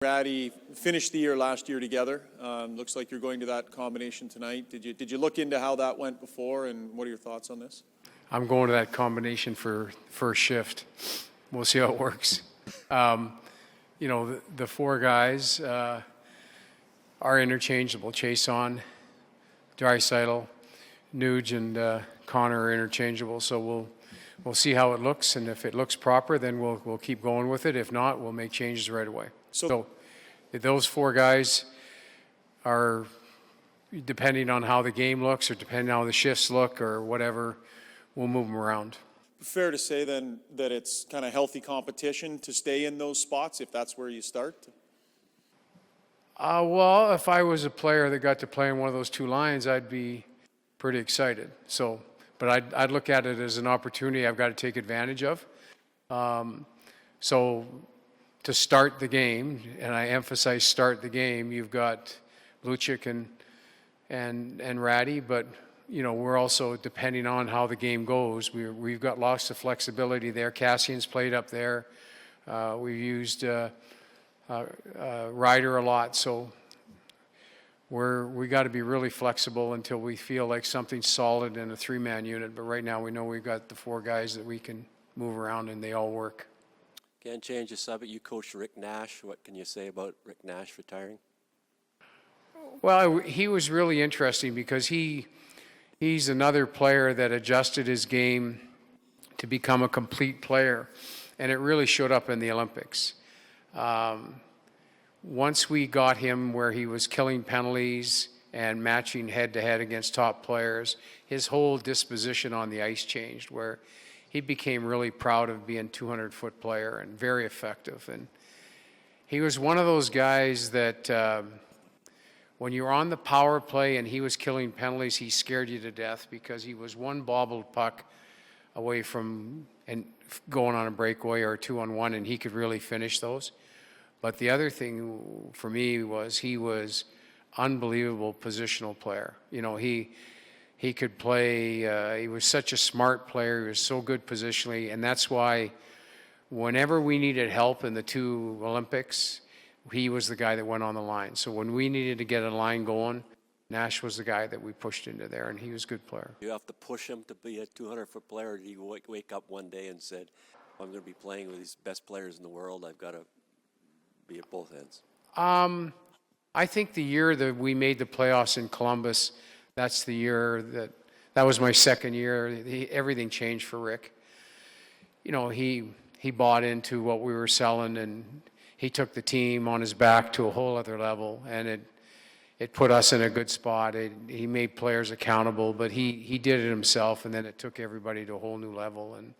Ratty finished the year last year together. Looks like you're going to that combination tonight. Did you look into how that went before, and what are your thoughts on this? I'm going to that combination for first shift. We'll see how it works. The four guys are interchangeable. Chason, Draisaitl, Nuge, and Connor are interchangeable. So we'll see how it looks, and if it looks proper, then we'll keep going with it. If not, we'll make changes right away. So those four guys are, depending on how the game looks or depending on how the shifts look or whatever, we'll move them around. Fair to say then that it's kind of healthy competition to stay in those spots if that's where you start? Well, if I was a player that got to play in one of those two lines, I'd be pretty excited. But I'd look at it as an opportunity I've got to take advantage of. So to start the game, and I emphasize start the game, you've got Lucic and Ratty, but we're also, depending on how the game goes, we've got lots of flexibility there. Cassian's played up there. We've used Ryder a lot, so we got to be really flexible until we feel like something's solid in a three-man unit. But right now we know we've got the four guys that we can move around and they all work. Can't change the subject. You coached Rick Nash. What can you say about Rick Nash retiring? Well, he was really interesting because he's another player that adjusted his game to become a complete player, and it really showed up in the Olympics. Once we got him where he was killing penalties and matching head-to-head against top players, his whole disposition on the ice changed, where he became really proud of being a 200-foot player and very effective. And he was one of those guys that when you were on the power play and he was killing penalties, he scared you to death because he was one bobbled puck away from and going on a breakaway or a 2-on-1, and he could really finish those. But the other thing for me was he was unbelievable positional player. He could play, he was such a smart player, he was so good positionally, and that's why whenever we needed help in the two Olympics, he was the guy that went on the line. So when we needed to get a line going, Nash was the guy that we pushed into there, and he was a good player. You have to push him to be a 200-foot player, or do you wake up one day and said, I'm going to be playing with these best players in the world, I've got to be at both ends? I think the year that we made the playoffs in Columbus, that's the year that was my second year. Everything changed for Rick. He bought into what we were selling, and he took the team on his back to a whole other level, and it put us in a good spot. He made players accountable, but he did it himself, and then it took everybody to a whole new level. And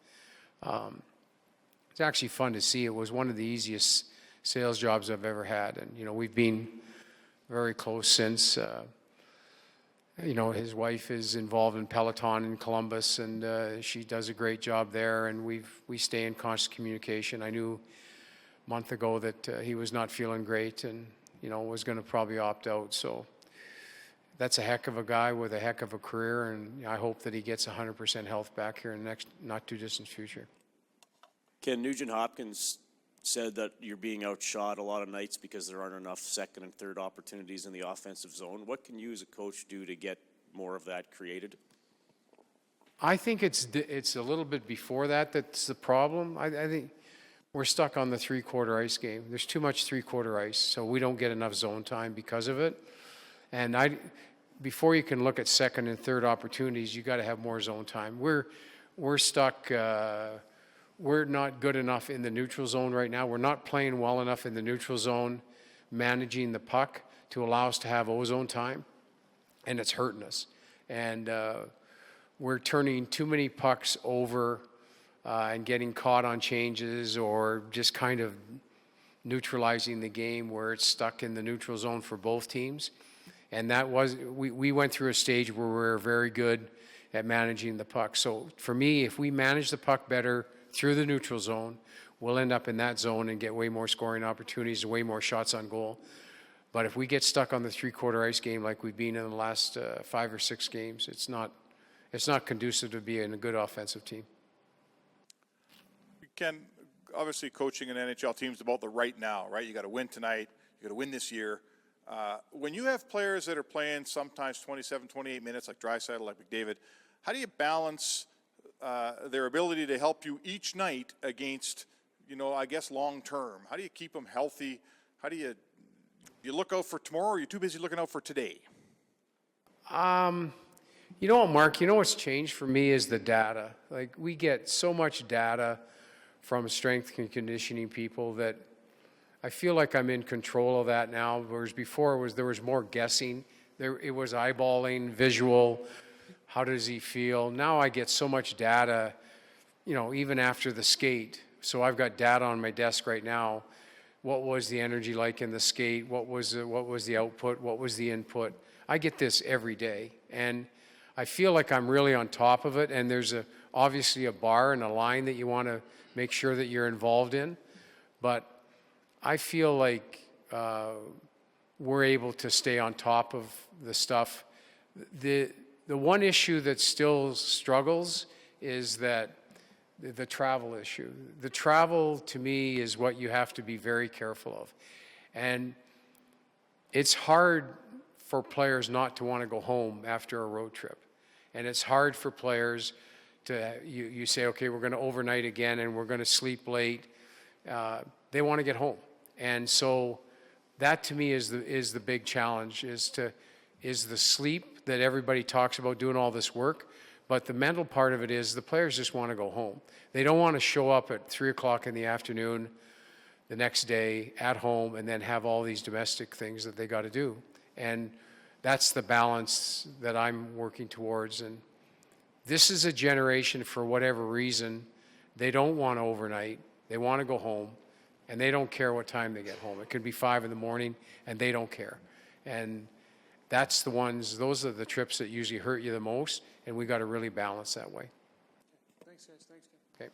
it's actually fun to see. It was one of the easiest sales jobs I've ever had, and we've been very close since. His wife is involved in Peloton in Columbus, and she does a great job there, and we stay in constant communication. I knew a month ago that he was not feeling great and was going to probably opt out. So that's a heck of a guy with a heck of a career, and I hope that he gets 100% health back here in the next not too distant future. Ken, Nugent Hopkins said that you're being outshot a lot of nights because there aren't enough second and third opportunities in the offensive zone. What can you as a coach do to get more of that created? I think it's a little bit before that's the problem. I think we're stuck on the three-quarter ice game. There's too much three-quarter ice, so we don't get enough zone time because of it. And before you can look at second and third opportunities, you got to have more zone time. We're stuck. We're not good enough in the neutral zone right now. We're not playing well enough in the neutral zone, managing the puck to allow us to have ozone time, and it's hurting us. And we're turning too many pucks over and getting caught on changes or just kind of neutralizing the game where it's stuck in the neutral zone for both teams. And we went through a stage where we were very good at managing the puck. So for me, if we manage the puck better through the neutral zone, we'll end up in that zone and get way more scoring opportunities, way more shots on goal. But if we get stuck on the three-quarter ice game like we've been in the last 5 or 6 games, it's not conducive to being a good offensive team. Ken, obviously coaching an NHL team is about the right now, right? You got to win tonight. You got to win this year. When you have players that are playing sometimes 27, 28 minutes, like Draisaitl, like McDavid, how do you balance their ability to help you each night against, I guess long term? How do you keep them healthy? How do you look out for tomorrow, or are you too busy looking out for today? You know what, Mark? You know what's changed for me is the data. Like, we get so much data from strength and conditioning people that I feel like I'm in control of that now, whereas before there was more guessing. It was eyeballing, visual, how does he feel? Now I get so much data, even after the skate. So I've got data on my desk right now. What was the energy like in the skate? What was the output? What was the input? I get this every day, and I feel like I'm really on top of it, and there's obviously a bar and a line that you want to make sure that you're involved in, but I feel like we're able to stay on top of the stuff. The one issue that still struggles is that the travel issue. The travel, to me, is what you have to be very careful of. And it's hard for players not to want to go home after a road trip. And it's hard for players to, you say, okay, we're going to overnight again and we're going to sleep late. They want to get home. And so that, to me, is the big challenge, is the sleep that everybody talks about, doing all this work. But the mental part of it is the players just want to go home. They don't want to show up at 3 o'clock in the afternoon the next day at home and then have all these domestic things that they got to do. And that's the balance that I'm working towards. And this is a generation, for whatever reason, they don't want to overnight. They want to go home, and they don't care what time they get home. It could be 5 in the morning, and they don't care. And those are the trips that usually hurt you the most, and we got to really balance that way. Thanks, guys. Thanks, Ken. Okay.